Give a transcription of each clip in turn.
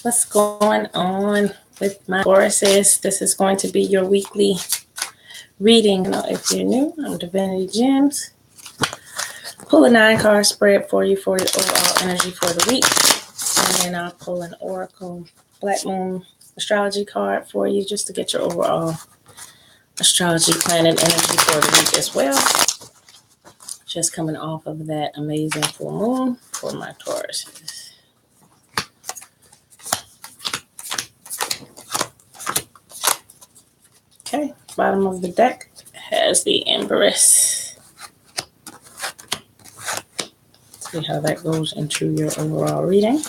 What's going on with my Tauruses? This is going to be your weekly reading. If you're new, I'm Divinity Gems. Pull a 9-card spread for you for your overall energy for the week. And then I'll pull an Oracle Black Moon astrology card for you just to get your overall astrology planet energy for the week as well. Just coming off of that amazing full moon for my Tauruses. Okay, bottom of the deck has the Empress. See how that goes into your overall reading.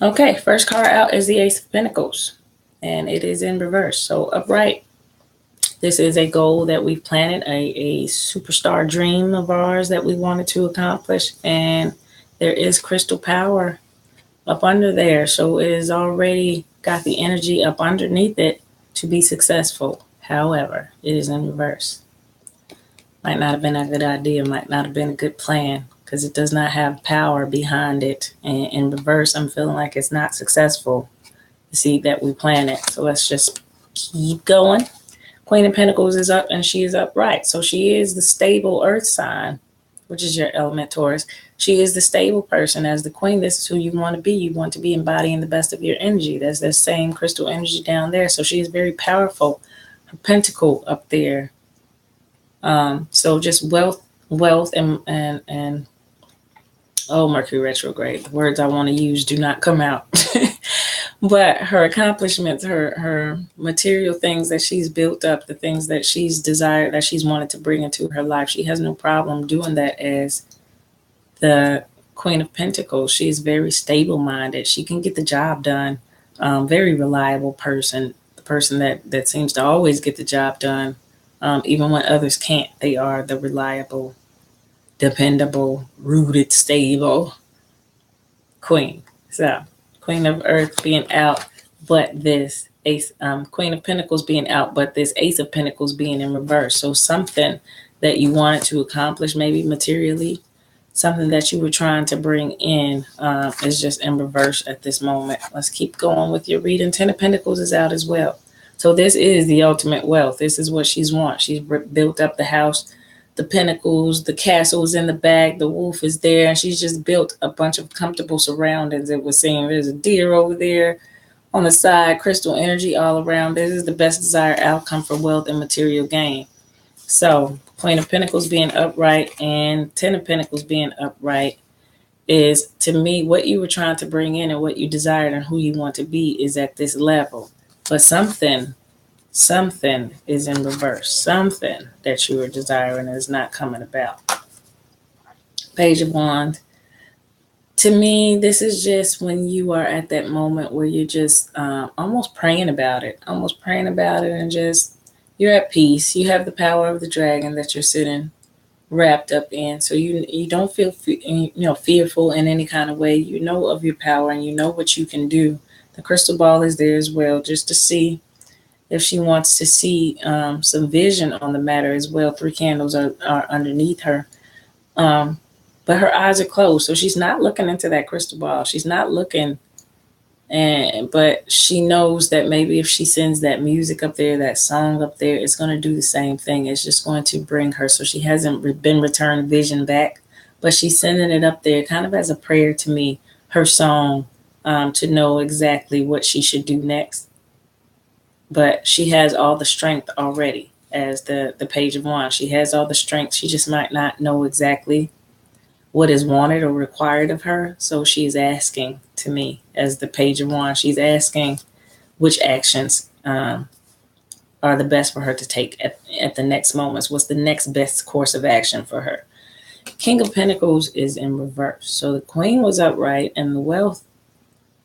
Okay, first card out is the Ace of Pentacles, and it is in reverse. So upright, this is a goal that we've planted, a superstar dream of ours that we wanted to accomplish, and there is crystal power up under there. So it is already got the energy up underneath it to be successful. However, it is in reverse. Might not have been a good idea, might not have been a good plan, because it does not have power behind it. And in reverse, I'm feeling like it's not successful, the seed that we planted. So let's just keep going. Queen of Pentacles is up and she is upright. So she is the stable earth sign, which is your element Taurus. She is the stable person. As the queen, this is who you want to be. You want to be embodying the best of your energy. There's that same crystal energy down there. So she is very powerful. Her pentacle up there. So just wealth and oh, Mercury retrograde. The words I want to use do not come out. But her accomplishments, her material things that she's built up, the things that she's desired, that she's wanted to bring into her life, she has no problem doing that as the Queen of Pentacles. She's very stable-minded. She can get the job done. Very reliable person. The person that seems to always get the job done, even when others can't. They are the reliable, dependable, rooted, stable queen. So Queen of Earth being out, but this Ace, Queen of Pentacles being out, but this Ace of Pentacles being in reverse. So something that you wanted to accomplish, maybe materially, something that you were trying to bring in is just in reverse at this moment. Let's keep going with your reading. 10 of Pentacles is out as well. So this is the ultimate wealth. This is what she's want. She's built up the house, the pentacles, the castle is in the back, the wolf is there, and she's just built a bunch of comfortable surroundings. It was saying there's a deer over there on the side, crystal energy all around. This is the best desired outcome for wealth and material gain. So Queen of Pentacles being upright and 10 of Pentacles being upright is, to me, what you were trying to bring in and what you desired and who you want to be is at this level. But something is in reverse. Something that you were desiring is not coming about. Page of Wands. To me, this is just when you are at that moment where you're just almost praying about it. And just you're at peace. You have the power of the dragon that you're sitting wrapped up in. So you don't feel fearful in any kind of way. You know of your power and you know what you can do. The crystal ball is there as well, just to see if she wants to see some vision on the matter as well. 3 candles are underneath her. But her eyes are closed, so she's not looking into that crystal ball. She's not looking, but she knows that maybe if she sends that music up there, that song up there, it's going to do the same thing. It's just going to bring her. So she hasn't been returned vision back, but she's sending it up there kind of as a prayer to me, her song, to know exactly what she should do next. But she has all the strength already as the Page of Wands. She has all the strength. She just might not know exactly what is wanted or required of her. So she's asking to me as the Page of Wands. She's asking which actions are the best for her to take at the next moments. What's the next best course of action for her? King of Pentacles is in reverse. So the Queen was upright and the wealth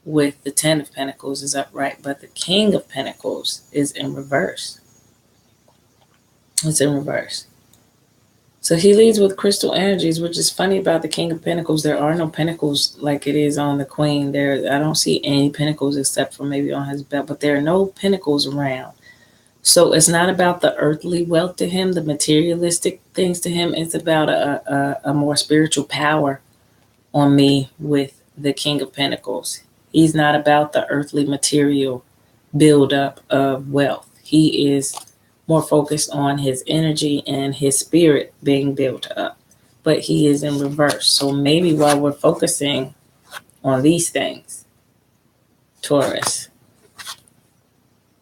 with the 10 of Pentacles is upright, but the King of Pentacles is in reverse. It's in reverse. So he leads with crystal energies, which is funny about the King of Pentacles. There are no pentacles like it is on the Queen. I don't see any pentacles except for maybe on his belt, but there are no pentacles around. So it's not about the earthly wealth to him, the materialistic things to him. It's about a more spiritual power on me with the King of Pentacles. He's not about the earthly material buildup of wealth. He is more focused on his energy and his spirit being built up. But he is in reverse. So maybe while we're focusing on these things, Taurus,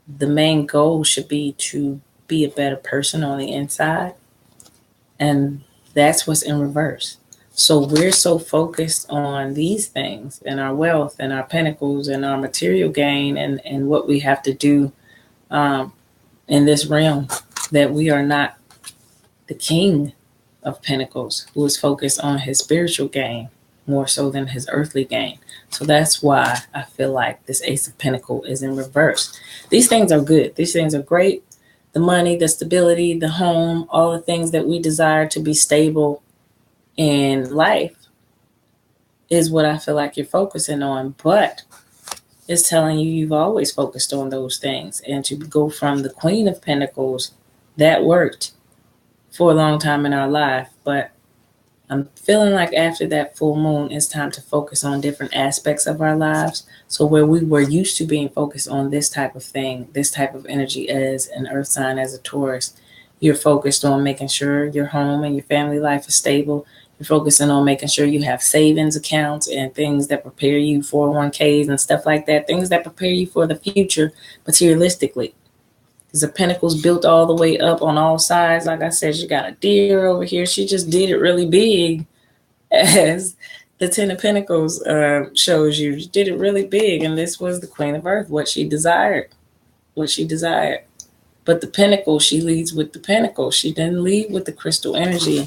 the main goal should be to be a better person on the inside. And that's what's in reverse. So we're so focused on these things and our wealth and our pentacles and our material gain and what we have to do in this realm that we are not the King of Pentacles, who is focused on his spiritual gain more so than his earthly gain. So that's why I feel like this Ace of Pentacles is in reverse. These things are good. These things are great. The money, the stability, the home, all the things that we desire to be stable in life is what I feel like you're focusing on. But it's telling you you've always focused on those things. And to go from the Queen of Pentacles, that worked for a long time in our life. But I'm feeling like after that full moon, it's time to focus on different aspects of our lives. So where we were used to being focused on this type of thing, this type of energy as an earth sign, as a Taurus, you're focused on making sure your home and your family life is stable. You're focusing on making sure you have savings accounts and things that prepare you, 401ks and stuff like that, things that prepare you for the future materialistically. Because the Pentacles built all the way up on all sides. Like I said, she got a deer over here. She just did it really big, as the Ten of Pentacles shows you. She did it really big, and this was the Queen of Earth, what she desired. What she desired. But the Pentacle, she leads with the Pentacle. She didn't lead with the crystal energy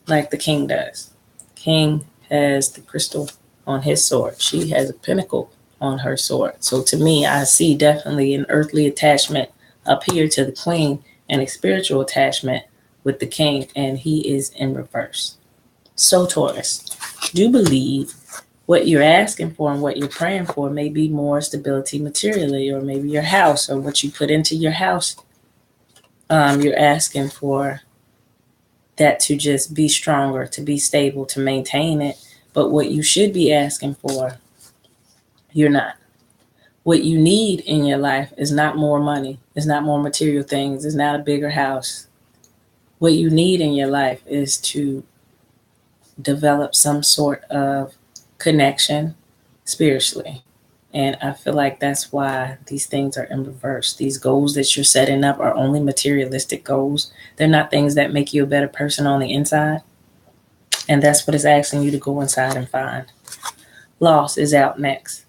like the King does. King has the crystal on his sword. She has a Pentacle on her sword. So to me, I see definitely an earthly attachment up here to the Queen and a spiritual attachment with the King, and he is in reverse. So Taurus, do believe what you're asking for and what you're praying for may be more stability materially, or maybe your house or what you put into your house. You're asking for that to just be stronger, to be stable, to maintain it. But what you should be asking for, you're not. What you need in your life is not more money. It's not more material things. It's not a bigger house. What you need in your life is to develop some sort of connection spiritually. And I feel like that's why these things are in reverse. These goals that you're setting up are only materialistic goals. They're not things that make you a better person on the inside. And that's what it's asking you to go inside and find. Loss is out next.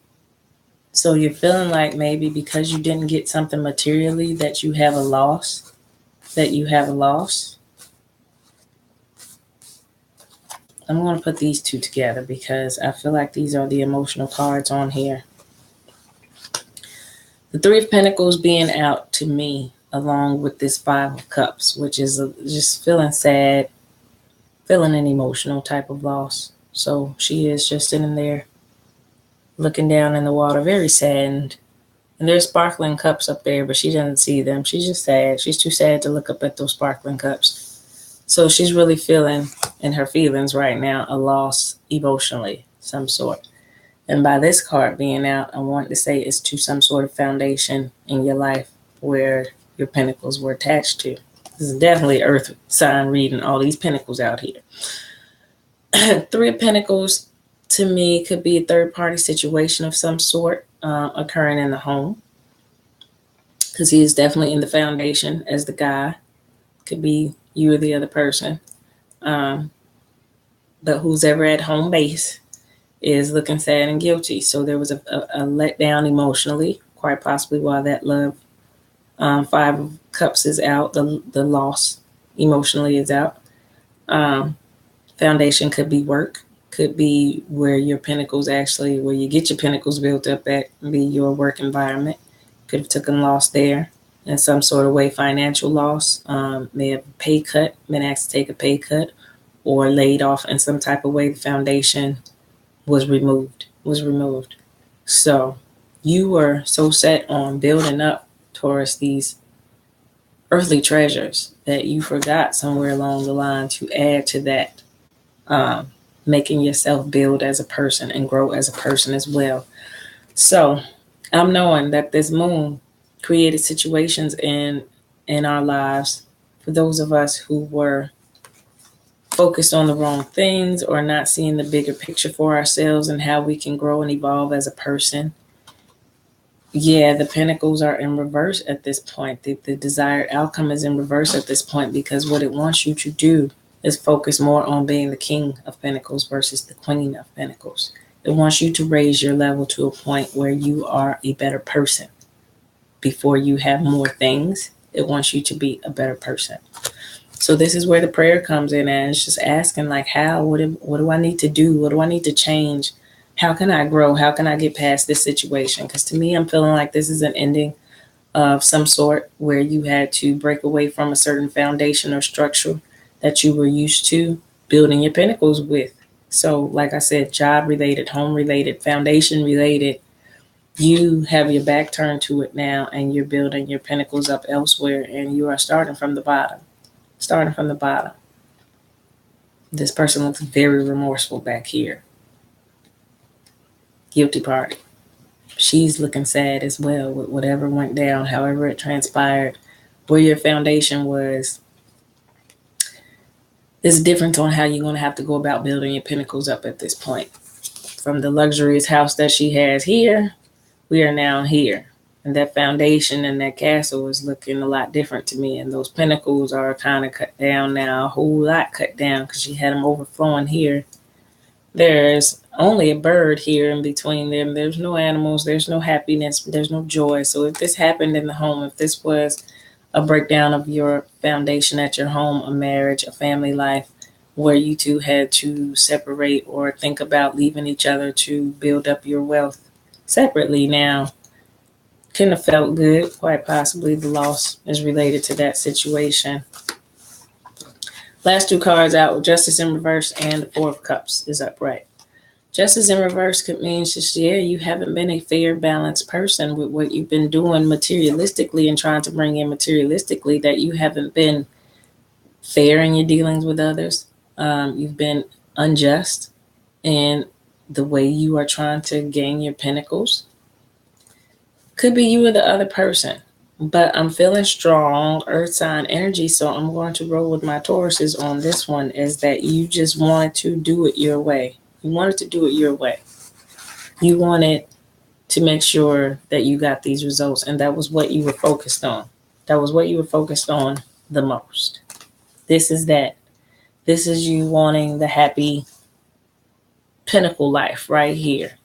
So you're feeling like maybe because you didn't get something materially that you have a loss, I'm going to put these two together because I feel like these are the emotional cards on here. The Three of Pentacles being out to me, along with this Five of Cups, which is just feeling sad, feeling an emotional type of loss. So she is just sitting there looking down in the water, very saddened. And there's sparkling cups up there, but she doesn't see them. She's just sad. She's too sad to look up at those sparkling cups. So she's really feeling in her feelings right now a loss emotionally, some sort. And by this card being out, I want to say it's to some sort of foundation in your life where your pentacles were attached to. This is definitely earth sign reading, all these pentacles out here. Three of Pentacles, to me, could be a third-party situation of some sort occurring in the home. Because he is definitely in the foundation as the guy. Could be you or the other person. But who's ever at home base is looking sad and guilty. So there was a letdown emotionally, quite possibly while that love Five of Cups is out. The loss emotionally is out. Foundation could be work, could be where your pentacles actually, where you get your pentacles built up at, be your work environment. Could have taken loss there in some sort of way, financial loss, may have a pay cut, been asked to take a pay cut, or laid off in some type of way. The foundation was removed. So you were so set on building up, Taurus, these earthly treasures that you forgot somewhere along the line to add to that making yourself build as a person and grow as a person as well. So I'm knowing that this moon created situations in our lives for those of us who were focused on the wrong things or not seeing the bigger picture for ourselves and how we can grow and evolve as a person. Yeah, the pentacles are in reverse at this point. The desired outcome is in reverse at this point because what it wants you to do is focus more on being the king of pentacles versus the queen of pentacles. It wants you to raise your level to a point where you are a better person. Before you have more things, it wants you to be a better person. So this is where the prayer comes in, and it's just asking like, how, what do I need to do? What do I need to change? How can I grow? How can I get past this situation? Because to me, I'm feeling like this is an ending of some sort where you had to break away from a certain foundation or structure that you were used to building your pinnacles with. So like I said, job related, home related, foundation related, you have your back turned to it now and you're building your pinnacles up elsewhere and you are starting from the bottom. Starting from the bottom. This person looks very remorseful back here. Guilty party. She's looking sad as well with whatever went down, however it transpired, where your foundation was. There's a difference on how you're going to have to go about building your pinnacles up at this point. From the luxurious house that she has here, we are now here. And that foundation and that castle is looking a lot different to me. And those pinnacles are kind of cut down now, a whole lot cut down because she had them overflowing here. There's only a bird here in between them. There's no animals. There's no happiness. There's no joy. So if this happened in the home, if this was a breakdown of your foundation at your home, a marriage, a family life, where you two had to separate or think about leaving each other to build up your wealth separately now, couldn't have felt good. Quite possibly the loss is related to that situation. Last two cards out, Justice in reverse and the Four of Cups is upright. Justice in reverse could mean just, you haven't been a fair, balanced person with what you've been doing materialistically and trying to bring in materialistically, that you haven't been fair in your dealings with others. You've been unjust in the way you are trying to gain your pinnacles. Could be you or the other person. But I'm feeling strong earth sign energy, so I'm going to roll with my Tauruses on this one, is that you just wanted to do it your way. You wanted to do it your way. You wanted to make sure that you got these results, and that was what you were focused on. That was what you were focused on the most. This is that. This is you wanting the happy pinnacle life right here.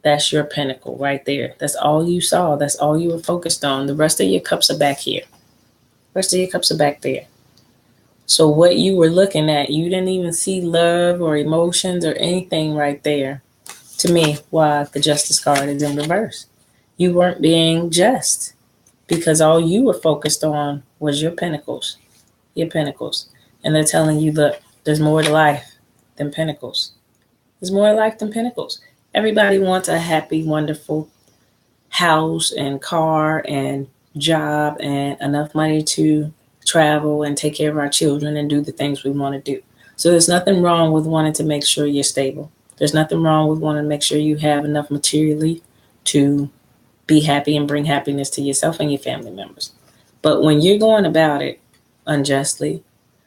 That's your pinnacle right there. That's all you saw. That's all you were focused on. The rest of your cups are back here. The rest of your cups are back there. So what you were looking at, you didn't even see love or emotions or anything right there. To me, why the Justice card is in reverse. You weren't being just because all you were focused on was your pinnacles. Your pinnacles. And they're telling you, look, there's more to life than pinnacles. There's more to life than pinnacles. Everybody wants a happy, wonderful house and car and job and enough money to travel and take care of our children and do the things we want to do. So there's nothing wrong with wanting to make sure you're stable. There's nothing wrong with wanting to make sure you have enough materially to be happy and bring happiness to yourself and your family members. But when you're going about it unjustly,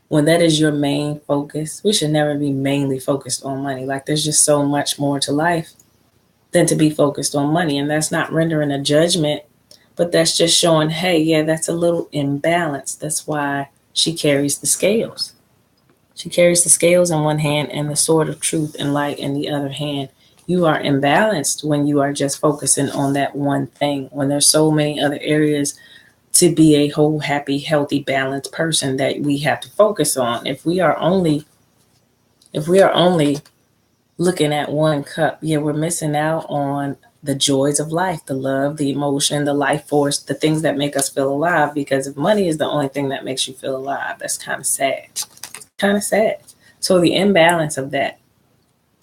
when that is your main focus, we should never be mainly focused on money. Like, there's just so much more to life than to be focused on money. And that's not rendering a judgment, but that's just showing, hey, yeah, that's a little imbalance. That's why she carries the scales. She carries the scales in one hand and the sword of truth and light in the other hand. You are imbalanced when you are just focusing on that one thing, when there's so many other areas to be a whole, happy, healthy, balanced person that we have to focus on. If we are only looking at one cup, yeah, we're missing out on the joys of life, the love, the emotion, the life force, the things that make us feel alive. Because if money is the only thing that makes you feel alive, that's kind of sad. Kind of sad. So the imbalance of that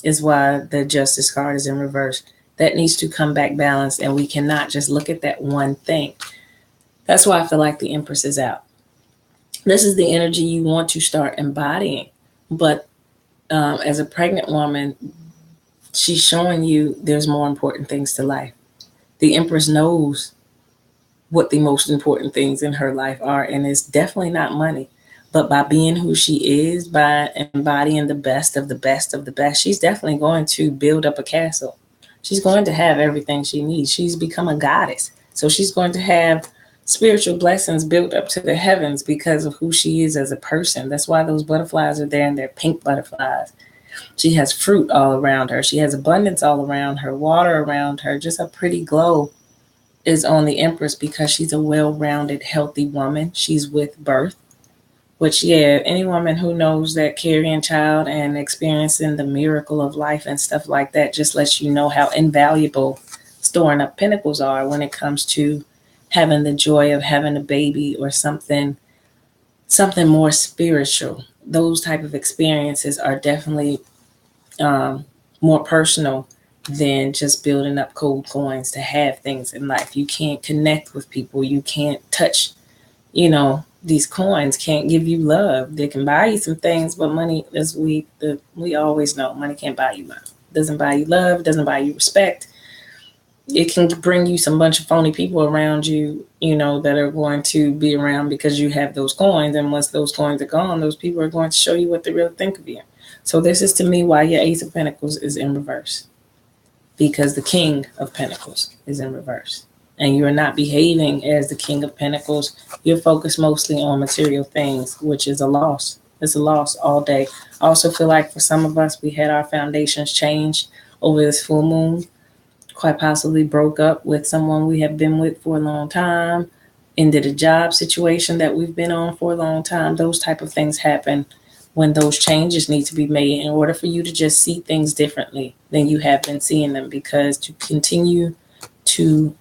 is why the Justice card is in reverse. That needs to come back balanced, and we cannot just look at that one thing. That's why I feel like the Empress is out. This is the energy you want to start embodying. But as a pregnant woman, she's showing you there's more important things to life. The Empress knows what the most important things in her life are, and it's definitely not money. But by being who she is, by embodying the best of the best of the best, she's definitely going to build up a castle. She's going to have everything she needs. She's become a goddess. So she's going to have spiritual blessings built up to the heavens because of who she is as a person. That's why those butterflies are there, and they're pink butterflies. She has fruit all around her. She has abundance all around her, water around her, just a pretty glow is on the Empress because she's a well-rounded, healthy woman. She's with birth, which, yeah, any woman who knows that carrying child and experiencing the miracle of life and stuff like that just lets you know how invaluable storing up pentacles are when it comes to having the joy of having a baby or something more spiritual. Those type of experiences are definitely more personal than just building up cold coins to have things in life. You can't connect with people. You can't touch, these coins can't give you love. They can buy you some things, but money, as we always know, money can't buy you love. It doesn't buy you love. It doesn't buy you respect. It can bring you some bunch of phony people around you, that are going to be around because you have those coins. And once those coins are gone, those people are going to show you what they really think of you. So this is, to me, why your Ace of Pentacles is in reverse. Because the King of Pentacles is in reverse. And you're not behaving as the King of Pentacles. You're focused mostly on material things, which is a loss. It's a loss all day. I also feel like for some of us, we had our foundations changed over this full moon. Quite possibly broke up with someone we have been with for a long time. Ended a job situation that we've been on for a long time. Those type of things happen when those changes need to be made in order for you to just see things differently than you have been seeing them. Because to continue to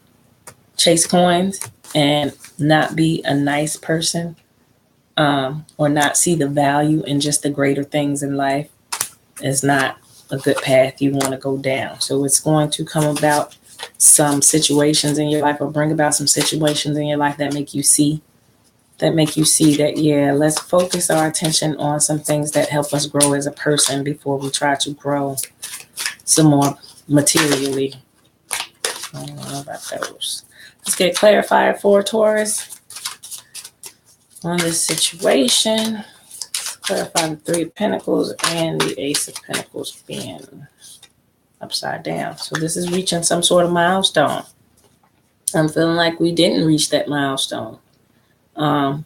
chase coins and not be a nice person, or not see the value in just the greater things in life is not a good path you want to go down. So it's going to come about some situations in your life, or bring about some situations in your life that make you see that, yeah, let's focus our attention on some things that help us grow as a person before we try to grow some more materially. I don't know about those. Let's get clarified for Taurus on this situation. Let's clarify the Three of Pentacles and the Ace of Pentacles being upside down. So this is reaching some sort of milestone. I'm feeling like we didn't reach that milestone. In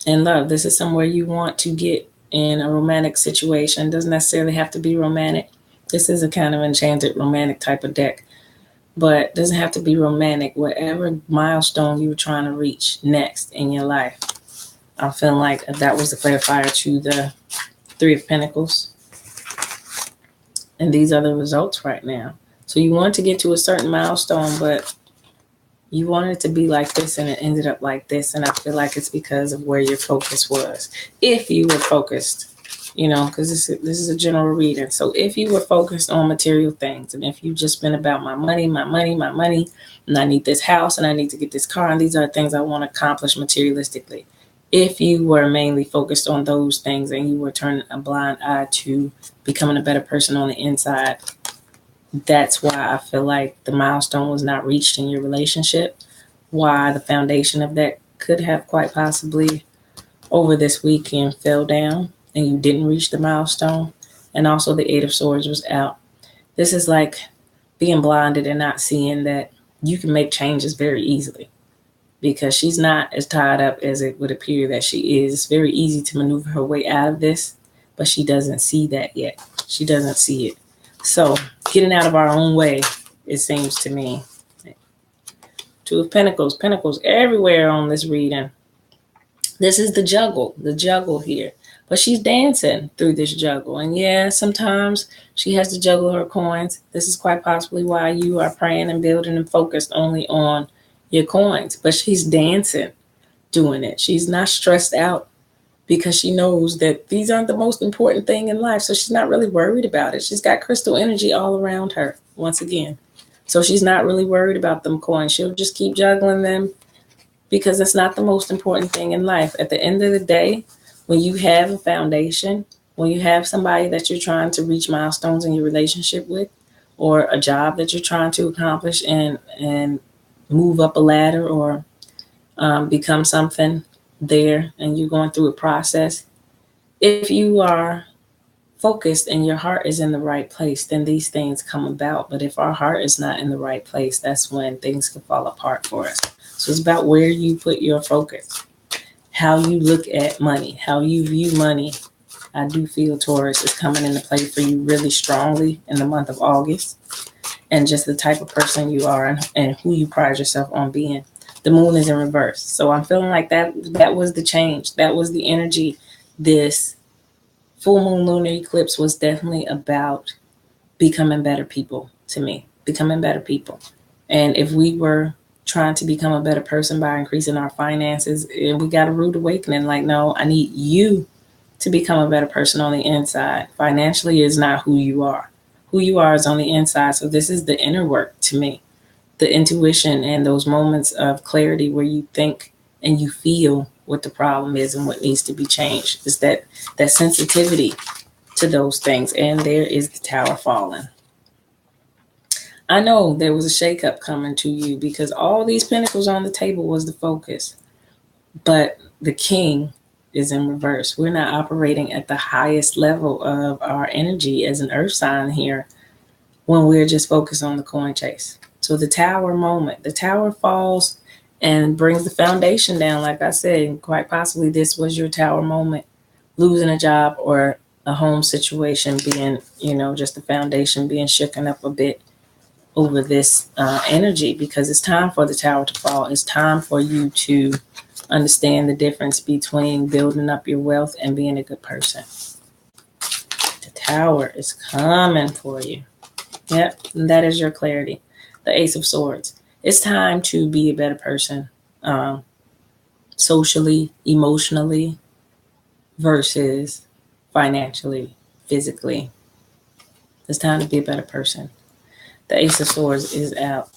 love, this is somewhere you want to get in a romantic situation. It doesn't necessarily have to be romantic. This is a kind of enchanted romantic type of deck, but it doesn't have to be romantic. Whatever milestone you were trying to reach next in your life, I'm feeling like that was the clarifier to the Three of Pentacles. And these are the results right now. So you want to get to a certain milestone, but you wanted it to be like this and it ended up like this. And I feel like it's because of where your focus was. If you were focused, because this is a general reading. So if you were focused on material things, and if you've just been about my money, and I need this house and I need to get this car, and these are things I want to accomplish materialistically. If you were mainly focused on those things and you were turning a blind eye to becoming a better person on the inside, that's why I feel like the milestone was not reached in your relationship. Why the foundation of that could have quite possibly over this weekend fell down and you didn't reach the milestone. And also the Eight of Swords was out. This is like being blinded and not seeing that you can make changes very easily, because she's not as tied up as it would appear that she is. It's very easy to maneuver her way out of this, but she doesn't see that yet. She doesn't see it. So getting out of our own way, it seems to me. Two of Pentacles, Pentacles everywhere on this reading. This is the juggle here. But she's dancing through this juggle. And yeah, sometimes she has to juggle her coins. This is quite possibly why you are praying and building and focused only on your coins. But she's dancing doing it. She's not stressed out, because she knows that these aren't the most important thing in life. So she's not really worried about it. She's got crystal energy all around her, once again. So she's not really worried about them coins. She'll just keep juggling them, because it's not the most important thing in life. At the end of the day, when you have a foundation When you have somebody that you're trying to reach milestones in your relationship with, or a job that you're trying to accomplish and move up a ladder, or become something there, and you're going through a process, if you are focused and your heart is in the right place, then these things come about. But if our heart is not in the right place, that's when things can fall apart for us. So it's about where you put your focus, how you look at money, how you view money. I do feel Taurus is coming into play for you really strongly in the month of August, and just the type of person you are, and who you pride yourself on being. The moon is in reverse. So I'm feeling like that was the change. That was the energy. This full moon lunar eclipse was definitely about becoming better people to me, becoming better people. And if we were trying to become a better person by increasing our finances, and we got a rude awakening, like, no, I need you to become a better person on the inside. Financially is not who you are. Who you are is on the inside. So this is the inner work to me. The intuition and those moments of clarity where you think and you feel what the problem is and what needs to be changed. Is that sensitivity to those things. And there is the tower falling. I know there was a shakeup coming to you, because all these pentacles on the table was the focus. But the king is in reverse. We're not operating at the highest level of our energy as an earth sign here when we're just focused on the coin chase. So the tower moment, the tower falls and brings the foundation down. Like I said, quite possibly this was your tower moment, losing a job or a home situation being, just the foundation being shooken up a bit over this energy, because it's time for the tower to fall. It's time for you to understand the difference between building up your wealth and being a good person. The tower is coming for you. Yep, and that is your clarity. The Ace of Swords. It's time to be a better person, socially, emotionally, versus financially, physically. It's time to be a better person. The Ace of Swords is out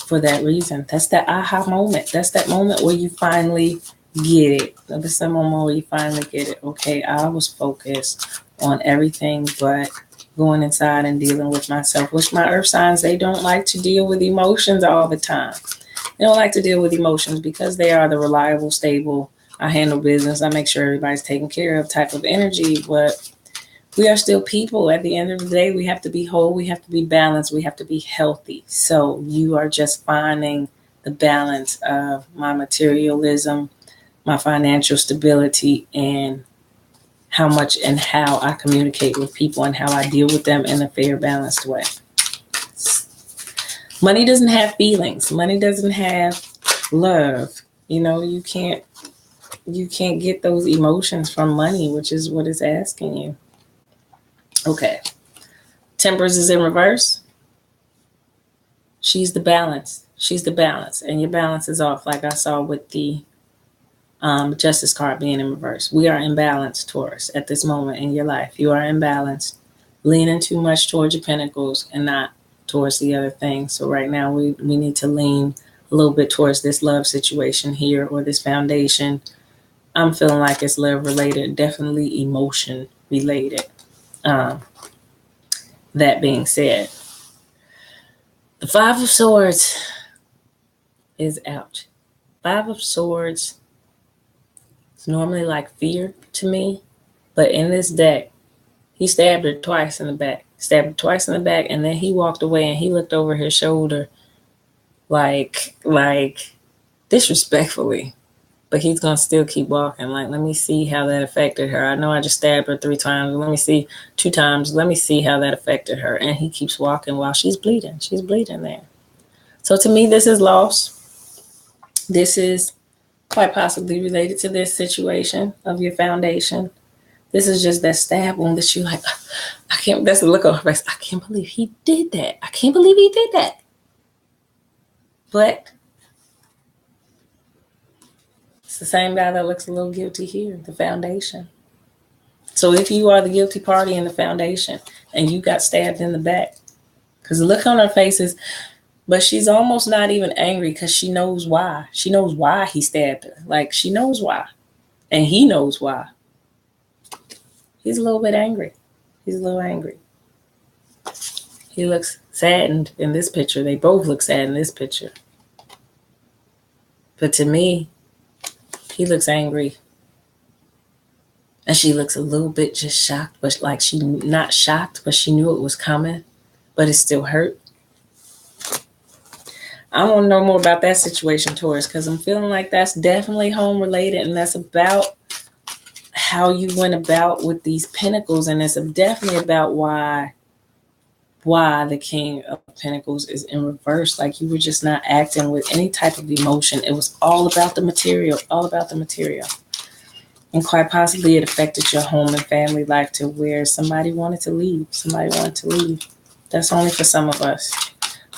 for that reason. That's that aha moment. That's that moment where you finally get it. That's the moment where you finally get it. Okay, I was focused on everything but going inside and dealing with myself, which my earth signs, they don't like to deal with emotions all the time. They don't like to deal with emotions because they are the reliable, stable, I handle business, I make sure everybody's taken care of type of energy. But we are still people. At the end of the day, we have to be whole, we have to be balanced, we have to be healthy. So you are just finding the balance of my materialism, my financial stability, and how much and how I communicate with people and how I deal with them in a fair, balanced way. Money doesn't have feelings. Money doesn't have love. You can't get those emotions from money, which is what it's asking you. Okay. Temperance is in reverse. She's the balance. She's the balance. And your balance is off, like I saw with the Justice card being in reverse. We are imbalanced, Taurus, at this moment in your life. You are imbalanced, leaning too much towards your pentacles and not towards the other thing. So right now we need to lean a little bit towards this love situation here, or this foundation. I'm feeling like it's love related, definitely emotion related. That being said, the Five of Swords is out. Five of Swords is normally like fear to me, but in this deck, he stabbed her twice in the back. And then he walked away and he looked over his shoulder like disrespectfully. But he's going to still keep walking. Like, let me see how that affected her. I know I just stabbed her 3 times. Let me see 2 times. Let me see how that affected her. And he keeps walking while she's bleeding. She's bleeding there. So to me, this is loss. This is quite possibly related to this situation of your foundation. This is just that stab wound that you like, I can't, that's the look on her face. I can't believe he did that. I can't believe he did that. But it's the same guy that looks a little guilty here, the foundation. So if you are the guilty party in the foundation and you got stabbed in the back, because the look on her face is, but she's almost not even angry because she knows why. She knows why he stabbed her. Like, she knows why. And he knows why. He's a little bit angry. He's a little angry. He looks saddened in this picture. They both look sad in this picture. But to me, he looks angry. And she looks a little bit just shocked, but like she not shocked, but she knew it was coming, but it still hurt. I want to know more about that situation, Taurus, because I'm feeling like that's definitely home related, and that's about how you went about with these pentacles, and it's definitely about why the King of Pentacles is in reverse. Like you were just not acting with any type of emotion. It was all about the material, all about the material. And quite possibly it affected your home and family life to where somebody wanted to leave. Somebody wanted to leave. That's only for some of us.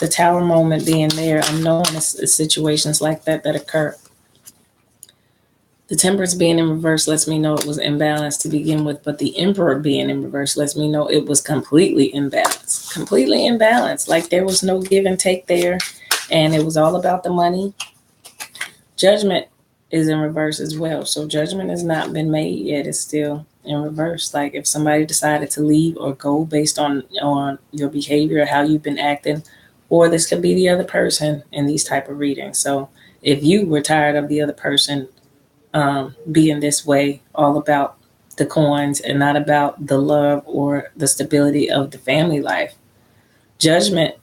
The Tower moment being there, I'm knowing it's situations like that occur. The Temperance being in reverse lets me know it was imbalanced to begin with, but the Emperor being in reverse lets me know it was completely imbalanced. Completely imbalanced. Like there was no give and take there, and it was all about the money. Judgment is in reverse as well. So judgment has not been made yet. It's still in reverse. Like if somebody decided to leave or go based on your behavior, how you've been acting, or this could be the other person in these type of readings. So if you were tired of the other person being this way, all about the coins and not about the love or the stability of the family life, judgment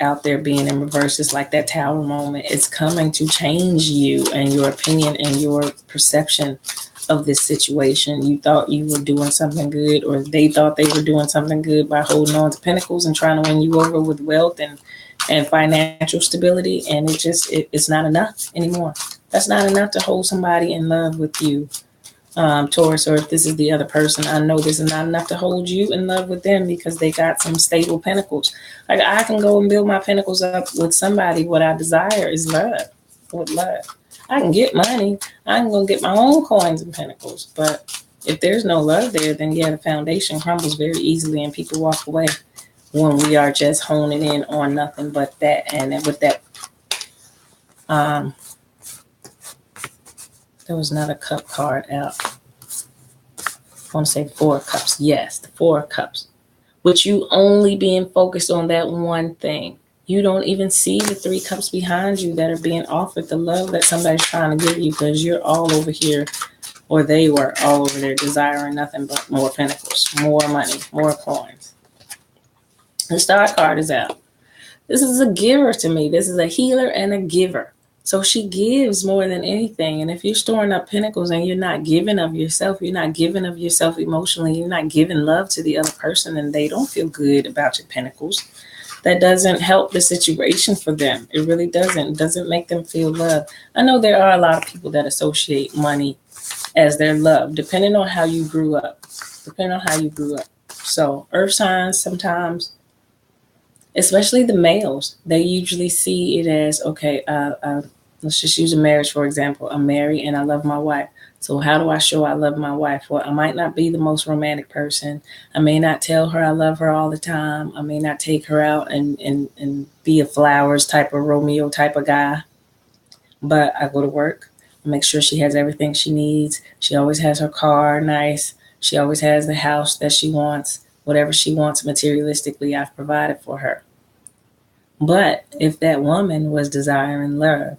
out there being in reverse is like that Tower moment. It's coming to change you and your opinion and your perception of this situation. You thought you were doing something good, or they thought they were doing something good by holding on to pentacles and trying to win you over with wealth and financial stability, and it's not enough anymore. That's not enough to hold somebody in love with you, Taurus, or if this is the other person, I know this is not enough to hold you in love with them because they got some stable pentacles. Like I can go and build my pentacles up with somebody. What I desire is love. With love, I can get money. I can go get my own coins and pentacles. But if there's no love there, then yeah, the foundation crumbles very easily and people walk away when we are just honing in on nothing but that. And then with that, there was another cup card out. I want to say 4 of Cups. Yes, the 4 of Cups. With you only being focused on that one thing. You don't even see the 3 cups behind you that are being offered, the love that somebody's trying to give you, because you're all over here, or they were all over there desiring nothing but more pentacles, more money, more coins. The Star card is out. This is a giver to me. This is a healer and a giver. So she gives more than anything. And if you're storing up pentacles and you're not giving of yourself, you're not giving of yourself emotionally, you're not giving love to the other person, and they don't feel good about your pentacles, that doesn't help the situation for them. It really doesn't. It doesn't make them feel loved. I know there are a lot of people that associate money as their love, depending on how you grew up. So earth signs sometimes, especially the males, they usually see it as, okay, let's just use a marriage, for example. I'm married and I love my wife. So how do I show I love my wife? Well, I might not be the most romantic person. I may not tell her I love her all the time. I may not take her out and be a flowers type of Romeo type of guy. But I go to work. I make sure she has everything she needs. She always has her car nice. She always has the house that she wants. Whatever she wants materialistically, I've provided for her. But if that woman was desiring love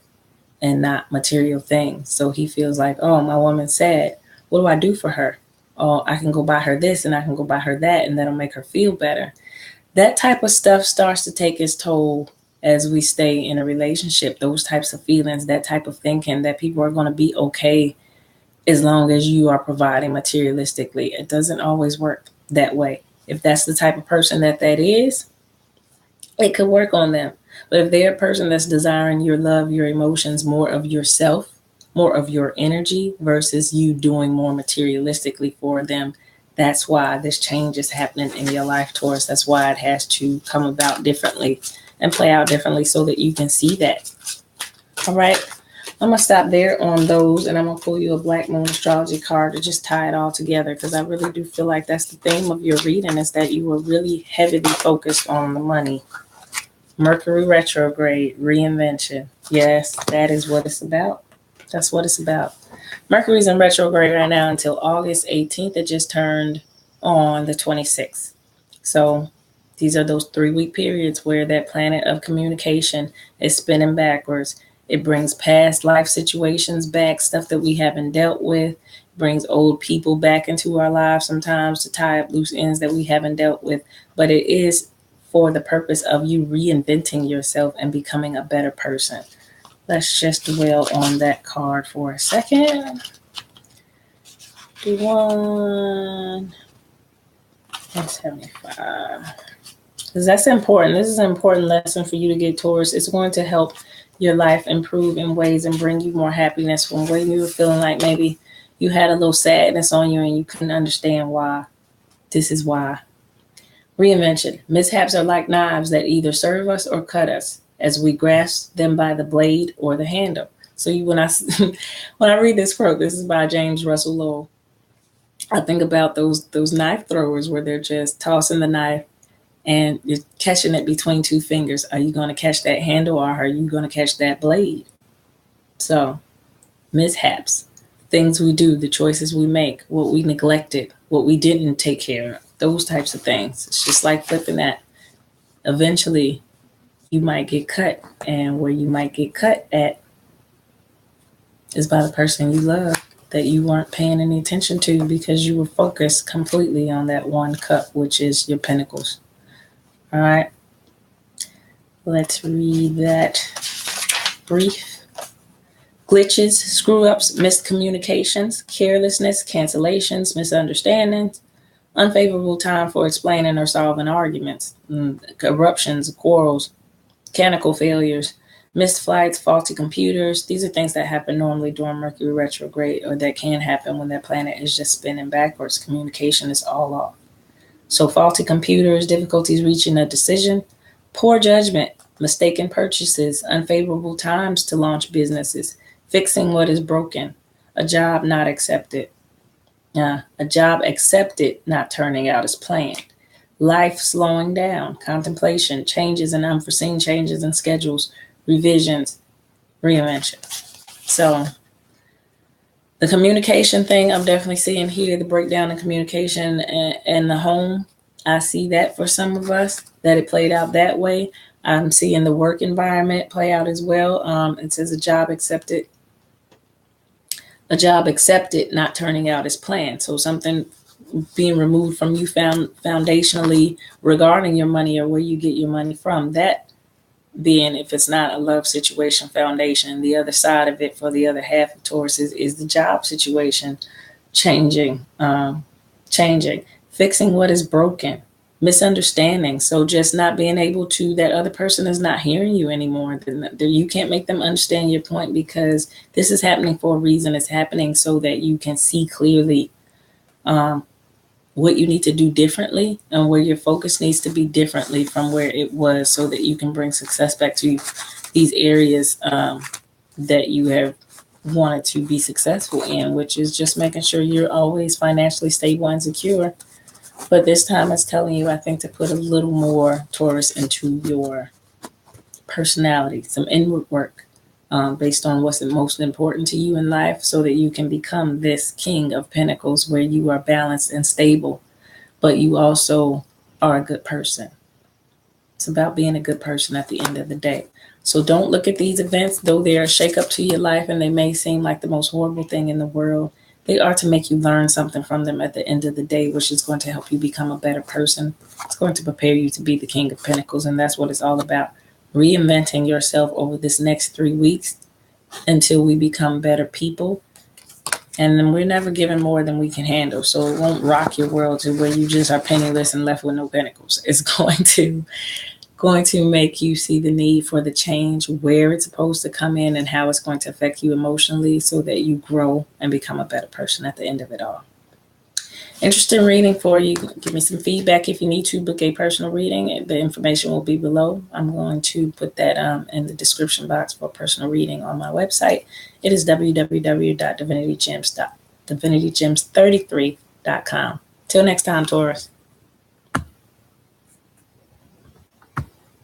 and not material things, so he feels like, oh, my woman's sad. What do I do for her? Oh, I can go buy her this and I can go buy her that, and that'll make her feel better. That type of stuff starts to take its toll as we stay in a relationship. Those types of feelings, that type of thinking that people are going to be okay as long as you are providing materialistically. It doesn't always work that way. If that's the type of person that is, it could work on them. But if they're a person that's desiring your love, your emotions, more of yourself, more of your energy versus you doing more materialistically for them, that's why this change is happening in your life, Taurus. That's why it has to come about differently and play out differently so that you can see that. All right. I'm going to stop there on those, and I'm going to pull you a Black Moon astrology card to just tie it all together, because I really do feel like that's the theme of your reading, is that you were really heavily focused on the money. Mercury retrograde, reinvention. Yes, that is what it's about. That's what it's about. Mercury's in retrograde right now until August 18th. It just turned on the 26th. So these are those 3-week periods where that planet of communication is spinning backwards. It brings past life situations back, stuff that we haven't dealt with, brings old people back into our lives sometimes to tie up loose ends that we haven't dealt with. But it is for the purpose of you reinventing yourself and becoming a better person. Let's just dwell on that card for a second. Do 1 and 75. Because that's important. This is an important lesson for you to get, Taurus. It's going to help your life improve in ways and bring you more happiness from when you were feeling like maybe you had a little sadness on you and you couldn't understand why. This is why. Reinvention. Mishaps are like knives that either serve us or cut us as we grasp them by the blade or the handle. So when I read this quote, this is by James Russell Lowell, I think about those knife throwers where they're just tossing the knife and you're catching it between 2 fingers. Are you going to catch that handle or are you going to catch that blade? So mishaps, things we do, the choices we make, what we neglected, what we didn't take care of, those types of things. It's just like flipping that. Eventually, you might get cut, and where you might get cut at is by the person you love that you weren't paying any attention to because you were focused completely on that one cup, which is your pentacles. All right, let's read that brief. Glitches, screw-ups, miscommunications, carelessness, cancellations, misunderstandings, unfavorable time for explaining or solving arguments, eruptions, quarrels, mechanical failures, missed flights, faulty computers. These are things that happen normally during Mercury retrograde, or that can happen when that planet is just spinning backwards. Communication is all off. So faulty computers, difficulties reaching a decision, poor judgment, mistaken purchases, unfavorable times to launch businesses, fixing what is broken, a job not accepted, not turning out as planned, life slowing down, contemplation, changes and unforeseen changes in schedules, revisions, reinvention. So the communication thing, I'm definitely seeing here the breakdown in communication and the home. I see that for some of us, that it played out that way. I'm seeing the work environment play out as well. It says a job accepted, not turning out as planned. So something being removed from you foundationally regarding your money or where you get your money from. That being, if it's not a love situation foundation, the other side of it for the other half of Taurus is the job situation changing, fixing what is broken, misunderstanding. So just not being able to, that other person is not hearing you anymore. You can't make them understand your point because this is happening for a reason. It's happening so that you can see clearly what you need to do differently and where your focus needs to be differently from where it was, so that you can bring success back to these areas that you have wanted to be successful in, which is just making sure you're always financially stable and secure. But this time it's telling you, I think, to put a little more, Taurus, into your personality, some inward work based on what's most important to you in life, so that you can become this King of Pentacles where you are balanced and stable, but you also are a good person. It's about being a good person at the end of the day. So don't look at these events, though they are a shakeup to your life and they may seem like the most horrible thing in the world. They are to make you learn something from them at the end of the day, which is going to help you become a better person. It's going to prepare you to be the King of Pentacles, and that's what it's all about. Reinventing yourself over this next 3 weeks until we become better people. And then we're never given more than we can handle. So it won't rock your world to where you just are penniless and left with no pentacles. It's going to make you see the need for the change, where it's supposed to come in and how it's going to affect you emotionally, so that you grow and become a better person at the end of it all. Interesting reading for you. Give me some feedback if you need to book a personal reading. The information will be below. I'm going to put that in the description box for a personal reading on my website. It is www.divinitygems33.com. Till next time, Taurus.